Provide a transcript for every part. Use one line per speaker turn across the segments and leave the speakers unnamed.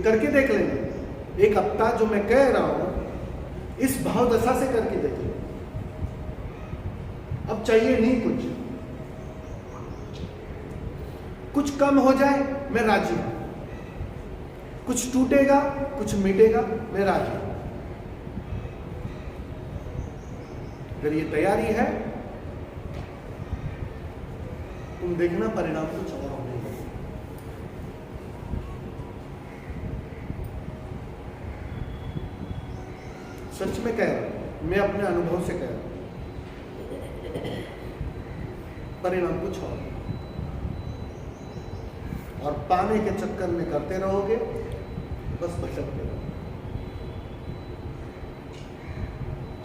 करके देख लेंगे। एक हफ्ता जो मैं कह रहा हूं इस भाव दशा से करके देख लेंगे। अब चाहिए नहीं कुछ कम हो जाए मैं राजी हूं, कुछ टूटेगा कुछ मिटेगा मैं राजी हूं। अगर ये तैयारी है तुम देखना परिणाम कुछ और होने लगे। सच में कह रहा हूं, मैं अपने अनुभव से कह रहा हूं, परिणाम कुछ और पाने के चक्कर में करते रहोगे, बस भटकते रहोगे।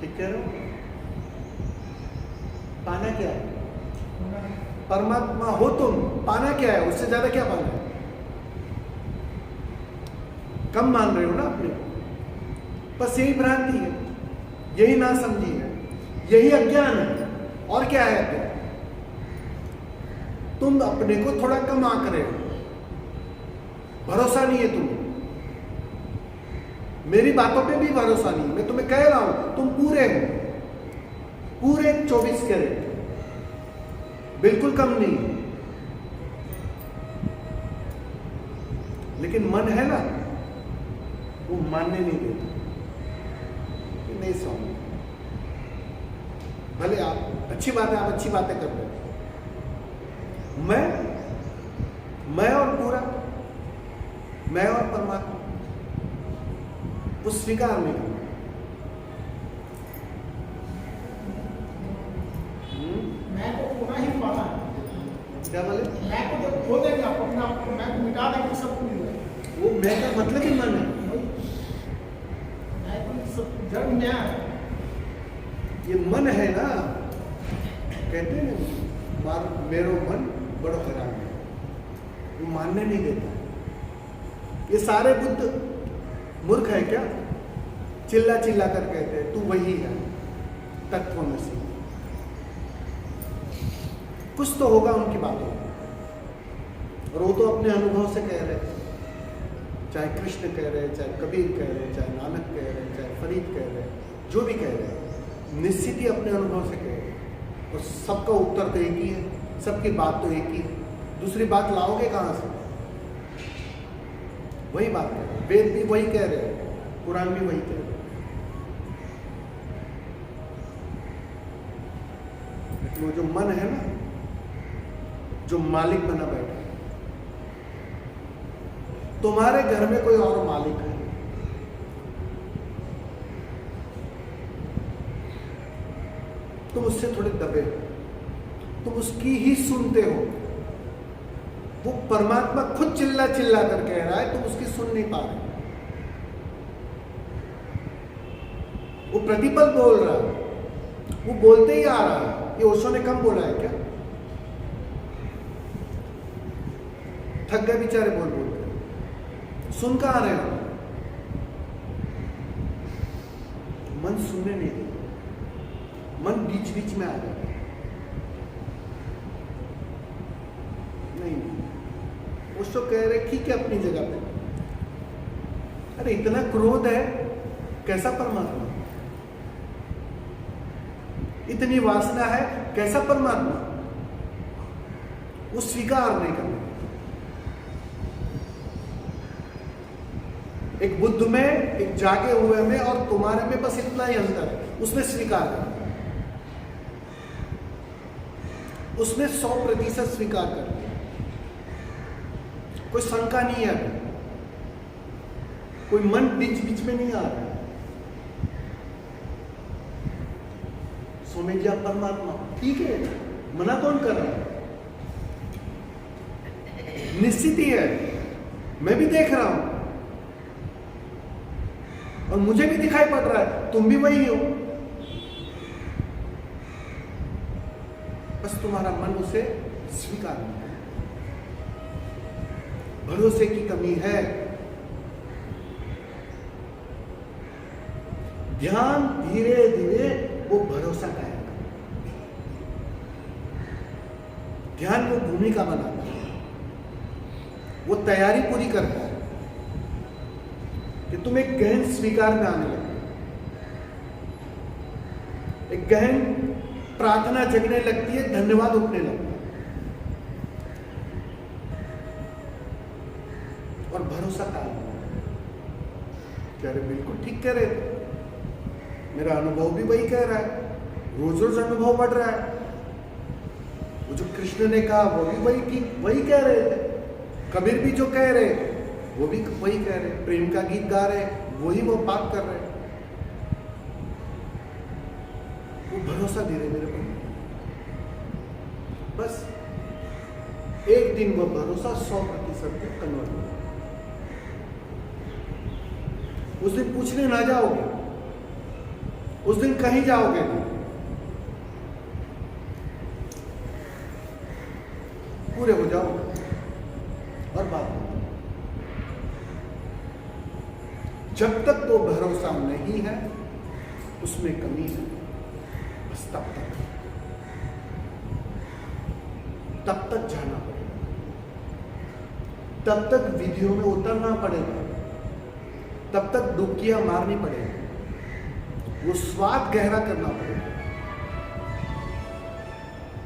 ठीक कह रहे हो? पाना क्या है? परमात्मा हो तुम, पाना क्या है? उससे ज्यादा क्या पाना है? कम मान रहे हो ना अपने को। बस यही भ्रांति है, यही ना समझी है, यही अज्ञान है। और क्या है अज्ञान? तुम अपने को थोड़ा कम आंक रहे हो, भरोसा नहीं है तुम्हें, मेरी बातों पे भी भरोसा नहीं। मैं तुम्हें कह रहा हूं तुम पूरे हो, पूरे 24 कैरेट, बिल्कुल कम नहीं। लेकिन मन है ना, वो मानने नहीं देता कि नहीं स्वामी, भले आप अच्छी बात है, आप अच्छी बातें कर रहे हो, मैं और पूरा, मैं और परमात्मा, वो स्वीकार नहीं करता।
मैं को होना ही पाना है।
क्या बोले?
मैं को जब खो देंगे आप अपना, मैं को मिटा देंगे, सब कुछ मिल जाएगा।
वो मैं का मतलब ही मन है।
मैं को सब जड़ में है।
ये मन है ना, कहते हैं ना, मेरो मन बड़ो खराब है, वो मानने नहीं देता। ये सारे बुद्ध मूर्ख है क्या? चिल्ला चिल्ला कर कहते हैं तू वही है, तत्वमसि। कुछ तो होगा उनकी बातों में, और वो तो अपने अनुभव से कह रहे हैं। चाहे कृष्ण कह रहे हैं, चाहे कबीर कह रहे हैं, चाहे नानक कह रहे हैं, चाहे फरीद कह रहे हैं, जो भी कह रहे हैं, निश्चित ही अपने अनुभव से कह रहे हैं। और सबका उत्तर तो एक ही है, सबकी बात तो एक ही है। दूसरी बात लाओगे कहां से? वही बात कह रहे हैं, वेद भी वही कह रहे हैं, कुरान भी वही कह रहे हैं। लेकिन वो जो मन है ना, जो मालिक बना बैठा है, तुम्हारे घर में कोई और मालिक है, तुम उससे थोड़े दबे हो, तुम उसकी ही सुनते हो। वो परमात्मा खुद चिल्ला चिल्ला कर कह रहा है, तुम उसकी सुन नहीं पा रहे। वो प्रतिपल बोल रहा है, वो बोलते ही आ रहा है। ये ओशो ने कम बोला है क्या? थक गए बेचारे बोल बोल कर। सुन कहां रहे हो? मन सुनने नहीं देता, मन बीच बीच में आ जाता है। नहीं, ओशो कह रहे ठीक है अपनी जगह पे। अरे इतना क्रोध है, कैसा परमात्मा? इतनी वासना है, कैसा परमात्मा? वो स्वीकार नहीं करते। एक बुद्ध में, एक जागे हुए में और तुम्हारे में बस इतना ही अंतर है, उसने स्वीकार कर, उसने 100% स्वीकार कर दिया। कोई शंका नहीं है, कोई मन बीच बीच में नहीं आ रहा है। स्वामी जी आप परमात्मा, ठीक है, मना कौन कर रहा है? निश्चित ही है, मैं भी देख रहा हूं और मुझे भी दिखाई पड़ रहा है, तुम भी वही हो। बस तुम्हारा मन उसे स्वीकार नहीं है, भरोसे की कमी है। ध्यान धीरे धीरे वो भरोसा लाएगा। ध्यान वो भूमिका बनाता है, वो तैयारी पूरी करता है। तुम एक गहन स्वीकार में आने लगते, एक गहन प्रार्थना जगने लगती है, धन्यवाद उठने लगता है और भरोसा काल कह रहे बिल्कुल ठीक कह रहे थे, मेरा अनुभव भी वही कह रहा है, रोज रोज अनुभव बढ़ रहा है, वो जो कृष्ण ने कहा वो भी वही कह रहे थे, कबीर भी जो कह रहे वो भी वही कह रहे, प्रेम का गीत गा रहे वही वो बात कर रहे, वो भरोसा दे रहे मेरे को। बस एक दिन वो भरोसा 100% पे कन्वर्ट हो, उस दिन पूछने ना जाओगे, उस दिन कहीं जाओगे नहीं, पूरे हो जाओगे और बात नहीं। जब तक वो भरोसा नहीं है उसमें कमी है, बस तब तक जाना पड़ेगा, तब तक विधियों में उतरना पड़ेगा, तब तक डुबकियां मारनी पड़ेगी, वो स्वाद गहरा करना पड़ेगा।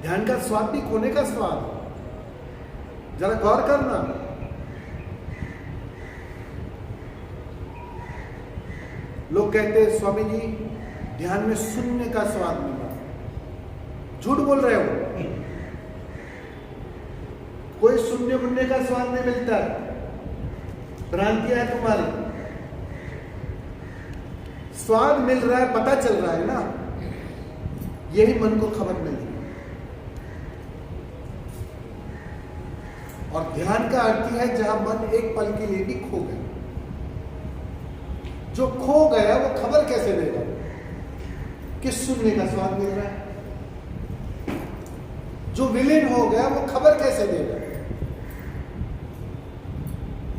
ध्यान का स्वाद भी खोने का स्वाद, जरा गौर करना। लोग कहते हैं स्वामी जी ध्यान में शून्य का स्वाद मिला, झूठ बोल रहे हो, कोई शून्य बुनने का स्वाद नहीं मिलता, भ्रांतियां है तुम्हारी। स्वाद मिल रहा है, पता चल रहा है ना, यही मन को खबर मिल रही है। और ध्यान का अर्थ है जहां मन एक पल के लिए भी खो गया। जो खो गया वो खबर कैसे देगा कि सुनने का स्वाद मिल रहा है? जो विलीन हो गया वो खबर कैसे देगा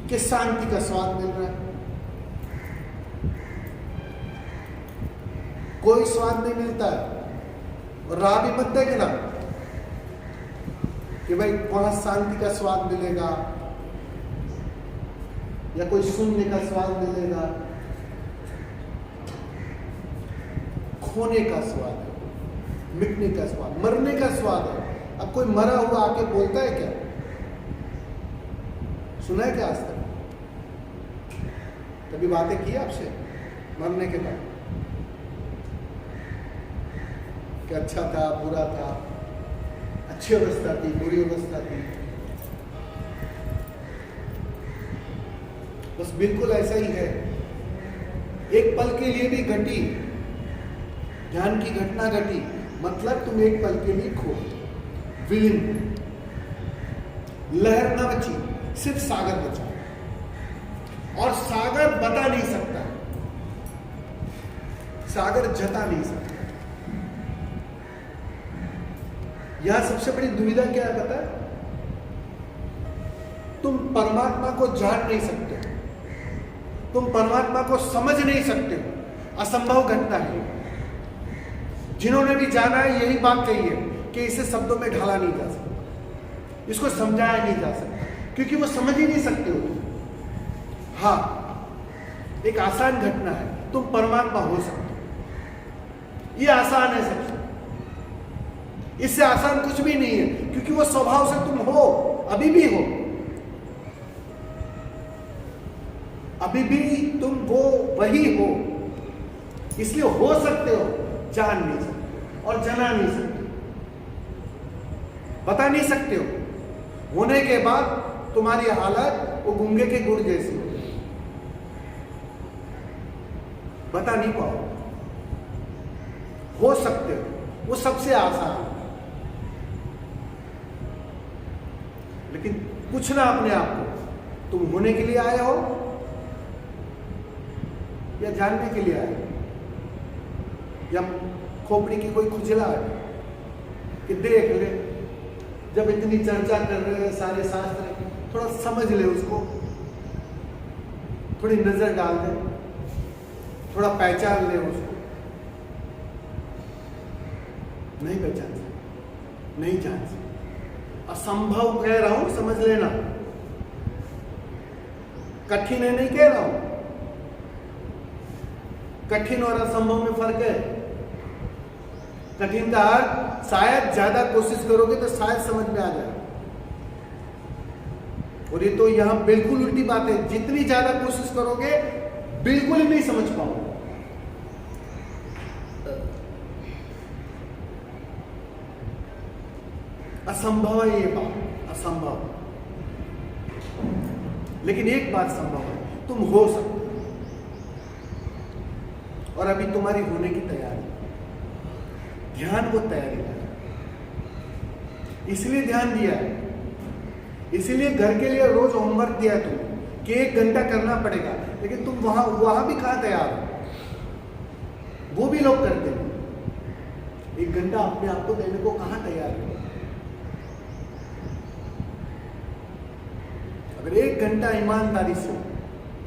कि शांति का स्वाद मिल रहा है? कोई स्वाद नहीं मिलता है। और राह भी मत देखना कि भाई वहां शांति का स्वाद मिलेगा या कोई शून्य का स्वाद मिलेगा। खोने का स्वाद है, मिटने का स्वाद, मरने का स्वाद है। अब कोई मरा हुआ आके बोलता है क्या? सुना है क्या आज तक? कभी बातें की आपसे मरने के बाद कि अच्छा था, बुरा था, अच्छी अवस्था थी, बुरी अवस्था थी? बस बिल्कुल ऐसा ही है। एक पल के लिए भी घटी, ध्यान की घटना घटी, मतलब तुम एक पल के लिए खो, विलीन, लहर न बची, सिर्फ सागर बचा। और सागर बता नहीं सकता, सागर जता नहीं सकता। यहां सबसे बड़ी दुविधा क्या है पता है? तुम परमात्मा को जान नहीं सकते, तुम परमात्मा को समझ नहीं सकते हो। असंभव घटना है। जिन्होंने भी जाना है यही बात कही है कि इसे शब्दों में ढाला नहीं जा सकता, इसको समझाया नहीं जा सकता, क्योंकि वो समझ ही नहीं सकते हो। हाँ, एक आसान घटना है, तुम परमात्मा हो सकते हो, ये आसान है सबसे। इससे आसान कुछ भी नहीं है, क्योंकि वो स्वभाव से तुम हो, अभी भी हो, अभी भी तुम वो वही हो। इसलिए हो सकते हो, जान नहीं सकते और जना नहीं सकते, बता नहीं सकते हो। होने के बाद तुम्हारी हालत वो गूंगे के गुड़ जैसी हो, बता नहीं पाओ। हो सकते हो, वो सबसे आसान। लेकिन पूछना अपने आप को, तुम होने के लिए आए हो या जानने के लिए आए हो? या खोपड़ी की कोई खुजला है कि देख ले, जब इतनी चर्चा कर रहे हैं सारे शास्त्र, थोड़ा समझ ले उसको, थोड़ी नजर डाल दे, थोड़ा पहचान ले उसको। नहीं पहचान सकते, नहीं जान सकते। असंभव कह रहा हूं, समझ लेना। कठिन है नहीं कह रहा हूं, कठिन और असंभव में फर्क है। कठिन का अर्थ शायद ज्यादा कोशिश करोगे तो शायद समझ में आ जाए, और ये तो यहां बिल्कुल उल्टी बात है। जितनी ज्यादा कोशिश करोगे बिल्कुल ही नहीं समझ पाओगे। असंभव है ये बात, असंभव। लेकिन एक बात संभव है, तुम हो सकते हो, और अभी तुम्हारी होने की तैयारी। ध्यान वो तैयारी है, इसलिए ध्यान दिया है, इसीलिए घर के लिए रोज होमवर्क दिया है तुम कि 1 घंटा करना पड़ेगा। लेकिन तुम वहां भी कहां तैयार हो? वो भी लोग करते हैं। 1 घंटा अपने आप को देने को कहां तैयार हो? अगर 1 घंटा ईमानदारी से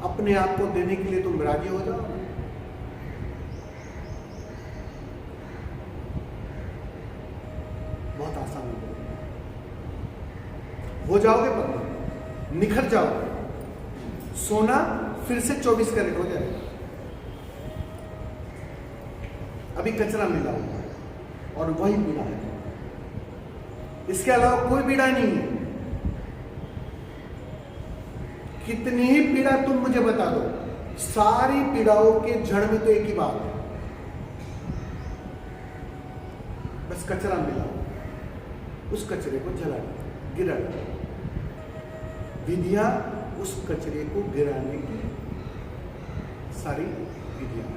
अपने आप को देने के लिए तुम राजी हो जाओ, बहुत आसान हो जाओगे, पर निखर जाओगे। सोना फिर से 24 कैरेट हो जाएगा। अभी कचरा मिला हुआ है और वही पीड़ा है, इसके अलावा कोई पीड़ा नहीं है। कितनी ही पीड़ा तुम मुझे बता दो, सारी पीड़ाओं के जड़ में तो एक ही बात है, बस कचरा मिला, उस कचरे को जला दो, गिरा दो। विधियां उस कचरे को गिराने की सारी विधियां।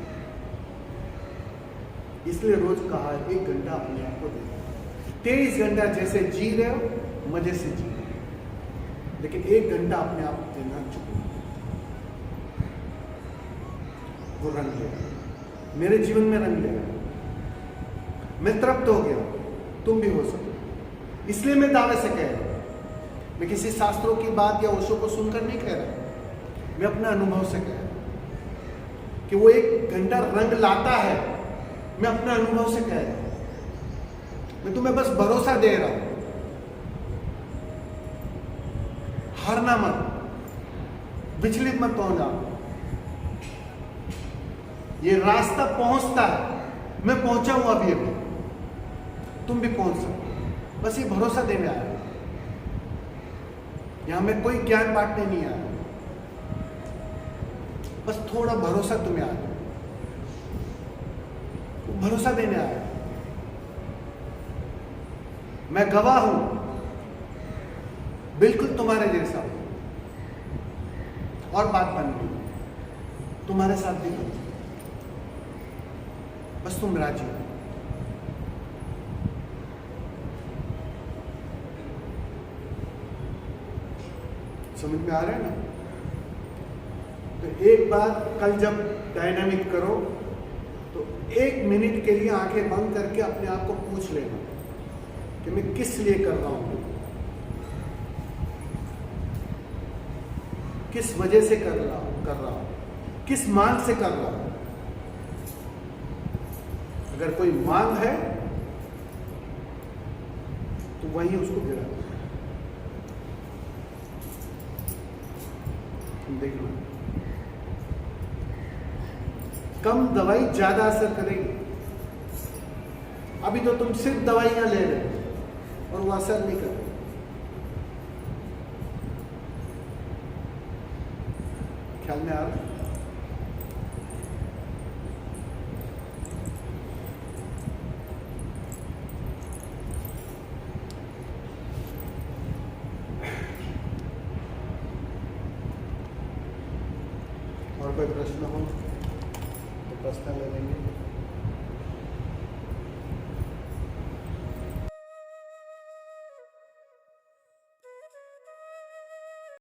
इसलिए रोज कहा 1 घंटा अपने आप को दो। 23 घंटा जैसे जी रहे हो मजे से जी, लेकिन 1 घंटा अपने आप देना चुको। वो रंग लेगा, मेरे जीवन में रंग लेगा। मैं तृप्त हो गया, तुम भी हो सकते। इसलिए मैं दावे से कह रहा हूं, मैं किसी शास्त्रों की बात या ओशो को सुनकर नहीं कह रहा, मैं अपने अनुभव से कह रहा हूं कि वो 1 घंटा रंग लाता है। मैं अपने अनुभव से कह रहा हूं, मैं तुम्हें बस भरोसा दे रहा हूं। हारना मत, विचलित मत हो जाओ। ये रास्ता पहुंचता है, मैं पहुंचा हूं अभी, तुम भी पहुंच सकते। बस ये भरोसा देने आया, यहां मैं कोई ज्ञान बांटने नहीं आया, बस थोड़ा भरोसा तुम्हें आया, भरोसा देने आया। मैं गवाह हूं, बिल्कुल तुम्हारे जैसा हूं, और बात बन गई, तुम्हारे साथ भी बन, बस तुम राजी हो। समझ में आ रहा है ना? तो एक बार कल जब डायनामिक करो तो 1 मिनट के लिए आंखें बंद करके अपने आप को पूछ लेना कि मैं किस लिए कर रहा हूं, किस वजह से कर रहा हूं, किस मांग से कर रहा हूं। अगर कोई मांग है तो वहीं उसको गिरा दो। देखना, कम दवाई ज्यादा असर करेगी। अभी तो तुम सिर्फ दवाइयां ले रहे हो और वो असर नहीं कर रही। ख्याल में आ रहा है? और कोई प्रश्न हो तो प्रश्न ले लेंगे।